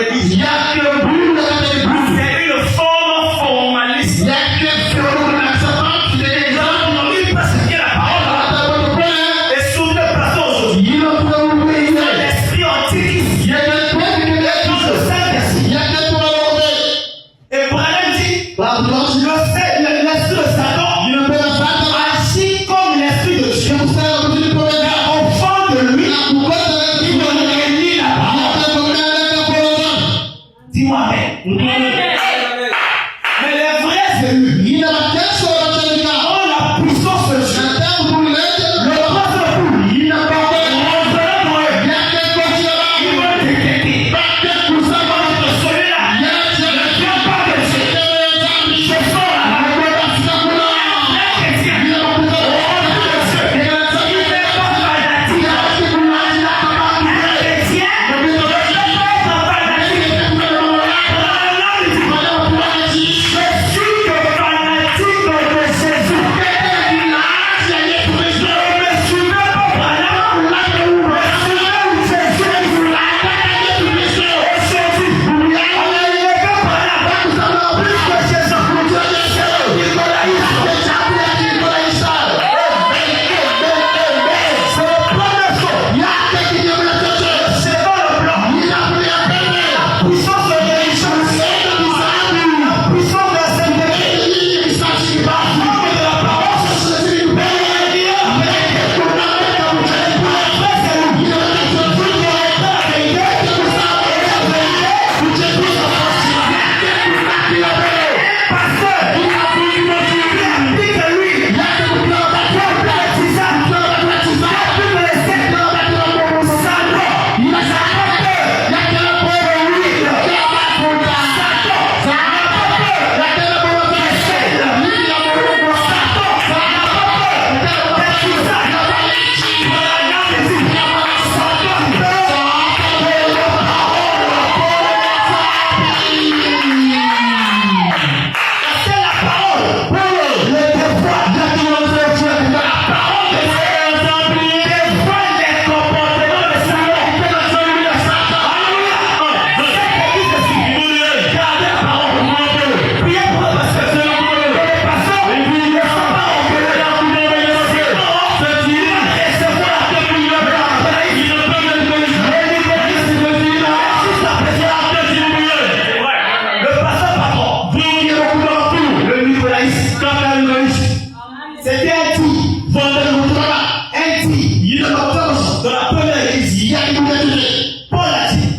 l'église. C'est une forme formaliste. Il passe bien la parole. Et sous le plateau aujourd'hui, l'esprit antiquiste. Et Branham dit, l'esprit de Satan agit comme l'esprit de Dieu. Mais au fond de lui, il ne réunit la parole. Dis-moi amen. Mais les vrais élus ont la puissance de Dieu. Le propre pour lui, il vont détecter. Celui-là ne vient pas de Dieu. Je sors là. C'était un type, dans la première église, Paul a dit,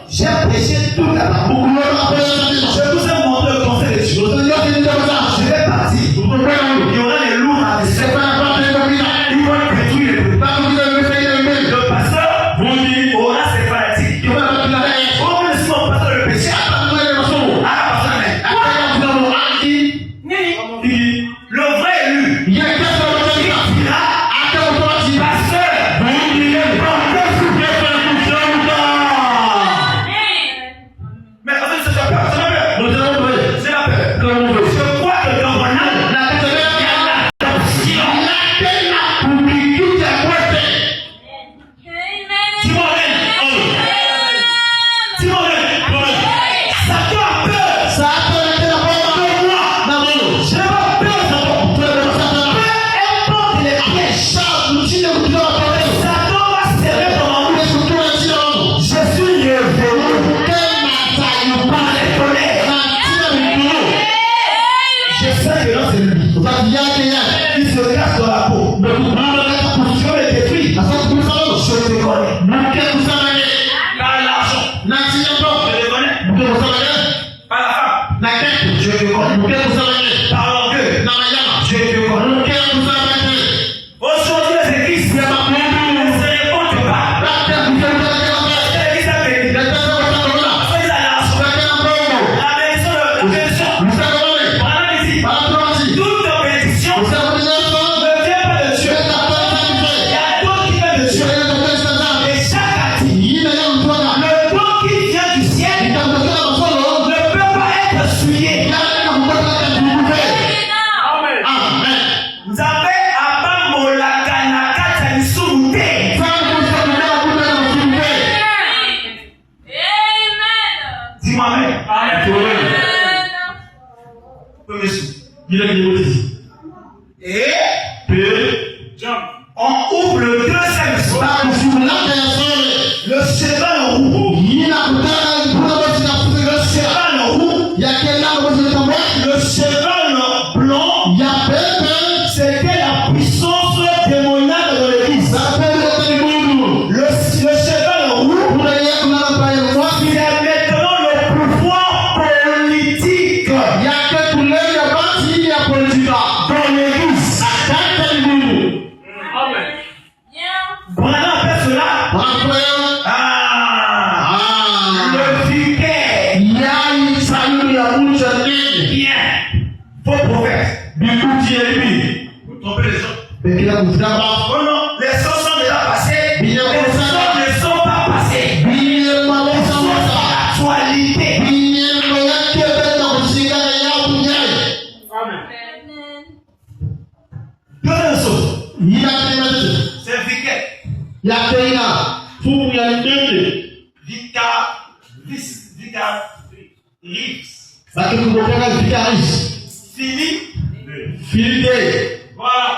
j'ai prêché toute la parole. Je vous ai montré le conseil des choses. Je vais partir. Il y aura des loups à laisser. Ils vont détruire les loups. Le pasteur vous dit, oh là c'est fanatique. Oh mais si mon pasteur le péché, le vrai élu, il dira, pasteur, mais en fait, c'est pas Dis-moi Amen. Amen. Premier sou. Et on ouvre le deuxième sou. Le cheval roux. Le cheval roux. Le cheval blanc. C'était la puissance démoniaque de l'église. Le cheval roux. C'est maintenant le pouvoir politique dans l'église. Amen. Voilà un peu cela. Le vicaire. Bien. Faux prophète. Vous trompez les gens. Oh non, les choses sont déjà passées. Les choses ne sont pas passées. Les choses sont l'actualité. Amen. Deuxième chose. C'est vicaire. Philippe. Voilà.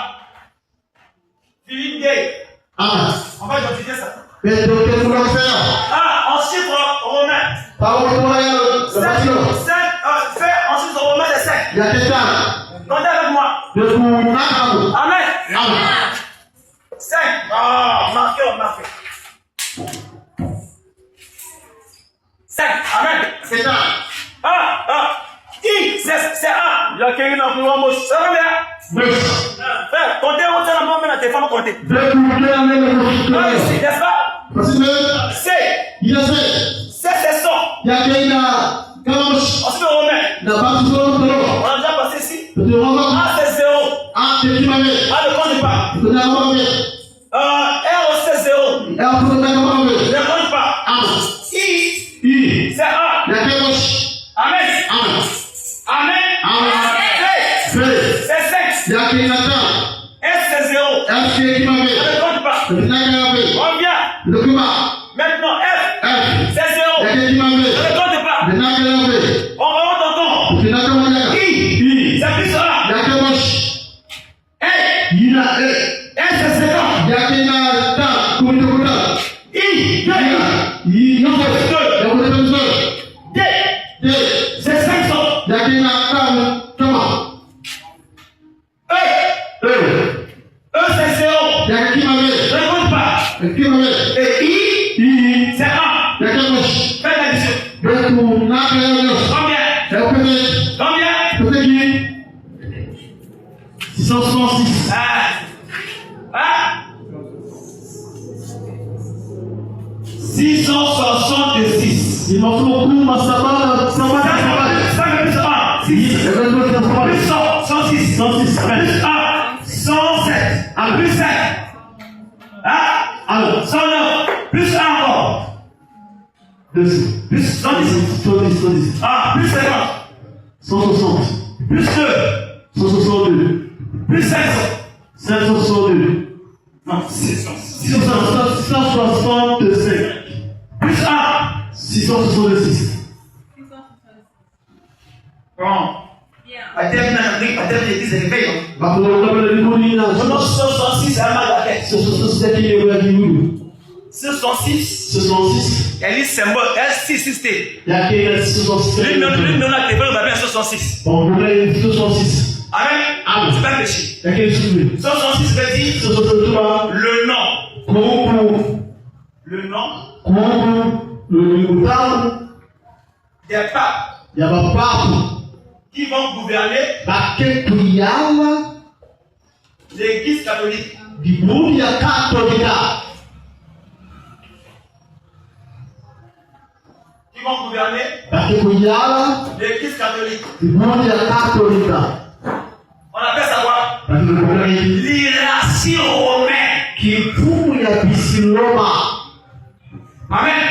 Philippe Day. On va identifier ça. En chiffre romain. Ensuite romain de 5. Comptez avec moi. Amen. 5. Marquez. 5. Amen. C'est un. C'est un. Il y a quelqu'un dans le mot. Ça va bien? Frère, comptez, on tient la main à tes femmes, comptez. N'est-ce pas? C'est. C'est son. Ensuite, romain. On a déjà passé ici. C'est 0. Ne compte pas. R, c'est 0. Ne compte pas. I, c'est 1. Amen. C'est 5. S, c'est 0. Ne compte pas. Combien? Maintenant, F, c'est 0. Ne compte pas. On remonte encore. I, c'est plus 1. S, c'est 0. C'est 500. C'est 0. Ne compte pas. Et I, c'est 1. Fais l'addition. Combien? 666. 666. Il m'en faut beaucoup, ma sabbat, ça va. 5 plus 1. 6. Plus 106. Plus 1. 107. Plus 7. 109. Plus 1 encore. Plus 110. Plus 50. 160. Plus 2. 162. Plus 500. 562. Non, 600. 665. Plus 1. 666. Bon. À terme, l'église est réveillée. On a 666 à la tête. 666. 666. Elle est symbole. Elle 666. Lui, on a développé on avait un 666. Amen. C'est pas péché. 666 veut dire le nom. Le nom des papes qui vont gouverner l'église catholique. Qui vont gouverner l'église catholique. On appelle ça quoi? L'hierarchie romaine. Amen.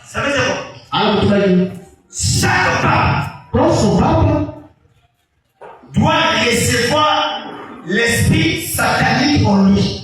Ça veut dire quoi? Chaque pape doit recevoir l'esprit satanique en lui.